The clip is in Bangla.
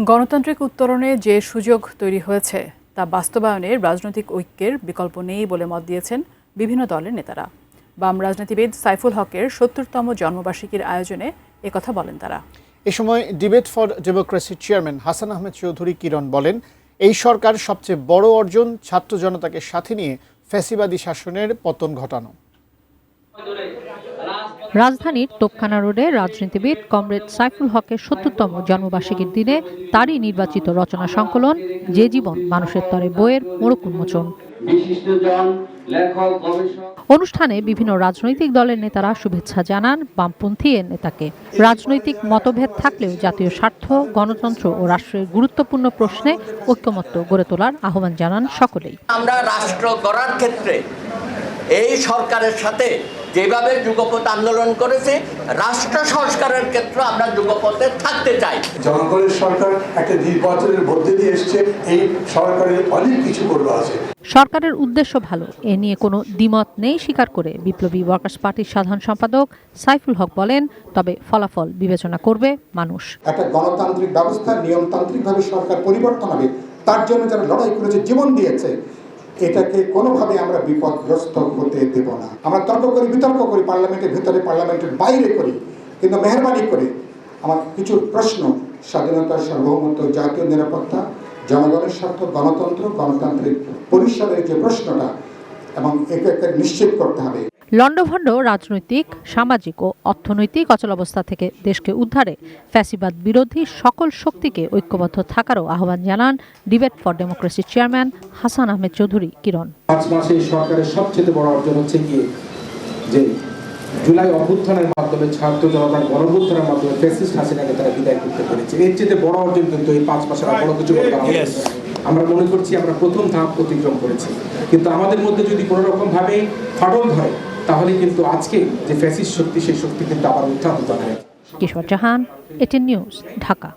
গণতান্ত্রিক উত্তরণে যে সুযোগ তৈরি হয়েছে তা বাস্তবায়নে রাজনৈতিক ঐক্যের বিকল্প নেই বলে মত দিয়েছেন বিভিন্ন দলের নেতারা। বাম রাজনীতিবিদ সাইফুল হকের ৭০তম জন্মবার্ষিকীর আয়োজনে একথা বলেন তারা। এ সময় ডিবেট ফর ডেমোক্রেসির চেয়ারম্যান হাসান আহমেদ চৌধুরী কিরণ বলেন, এই সরকার সবচেয়ে বড় অর্জন ছাত্র জনতাকে সাথে নিয়ে ফ্যাসিবাদী শাসনের পতন ঘটানো। রাজধানীর তোপখানা রোডে রাজনীতিবিদ কমরেড সাইফুল হকের ৭০তম জন্মবার্ষিকীর দিনে তারই নির্বাচিত রচনা সংকলন যে জীবন মানুষের তরে বইয়ের মোড়ক উন্মোচন। অনুষ্ঠানে বিভিন্ন রাজনৈতিক দলের নেতারা শুভেচ্ছা জানান বামপন্থী এ নেতাকে। রাজনৈতিক মতভেদ থাকলেও জাতীয় স্বার্থ, গণতন্ত্র ও রাষ্ট্রের গুরুত্বপূর্ণ প্রশ্নে ঐক্যমত্য গড়ে তোলার আহ্বান জানান সকলেই। আমরা রাষ্ট্র গড়ার ক্ষেত্রে এই সরকারের সাথে যেভাবে যুগপৎ আন্দোলন করেছে, রাষ্ট্র সংস্কারের ক্ষেত্রে আমরা যুগপথে থাকতে চাই। জনগণের সরকার একটা নির্বাচনের মধ্যে দিয়ে এসছে, এই সরকারের অনেক কিছু করবে আছে। সরকারের উদ্দেশ্য ভালো, এ নিয়ে কোনো দ্বিমত নেই স্বীকার করে বিপ্লবী ওয়ার্কার্স পার্টির সাধারণ সম্পাদক সাইফুল হক বলেন, তবে ফলাফল বিবেচনা করবে মানুষ। একটা গণতান্ত্রিক ব্যবস্থা নিয়মতান্ত্রিকভাবে সরকার পরিবর্তন হবে, তার জন্য যারা লড়াই করেছে, জীবন দিয়েছে, এটাকে কোনোভাবে আমরা বিপদগ্রস্ত হতে দেব না। আমরা তর্ক করি, বিতর্ক করি, পার্লামেন্টের ভিতরে, পার্লামেন্টের বাইরে করি, কিন্তু মেহরবানি করে আমার কিছু প্রশ্ন, স্বাধীনতা, সার্বভৌমত্ব, জাতীয় নিরাপত্তা, জনগণের স্বার্থ, গণতন্ত্র, গণতান্ত্রিক পরিসরের যে প্রশ্নটা, এবং একে নিশ্চিত করতে হবে। লন্ডভন্ড রাজনৈতিক, সামাজিক ও অর্থনৈতিক অচলাবস্থা থেকে দেশকে উদ্ধারে ফ্যাসিবাদ বিরোধী সকল শক্তিকে ঐক্যবদ্ধ থাকারও আহ্বান জানান ডিবেট ফর ডেমোক্রেসির চেয়ারম্যান হাসান আহমেদ চৌধুরী কিরণ। 5 মাসে সরকারের সবচেয়ে বড় অর্জন হচ্ছে গিয়ে যে জুলাই অভ্যুত্থানের মাধ্যমে ছাত্র জনতার গণঅভ্যুত্থানের মাধ্যমে ফ্যাসিস্ট হাসিনাকে তারা বিদায় করতে পেরেছে। এর চেয়ে বড় অর্জন কিন্তু এই 5 মাসের বড় কিছু করতে হবে। আমরা মনে করছি আমরা প্রথম ধাপ অতিক্রম করেছি, কিন্তু আমাদের মধ্যে যদি কোনো রকম ভাবে ফাটল ধরে, তাহলে কিন্তু আজকে যে ফ্যাসিস্ট শক্তি, সেই শক্তি কিন্তু আবার উত্থান হতে হবে। কিশোর জাহান, এটিএন নিউজ, ঢাকা।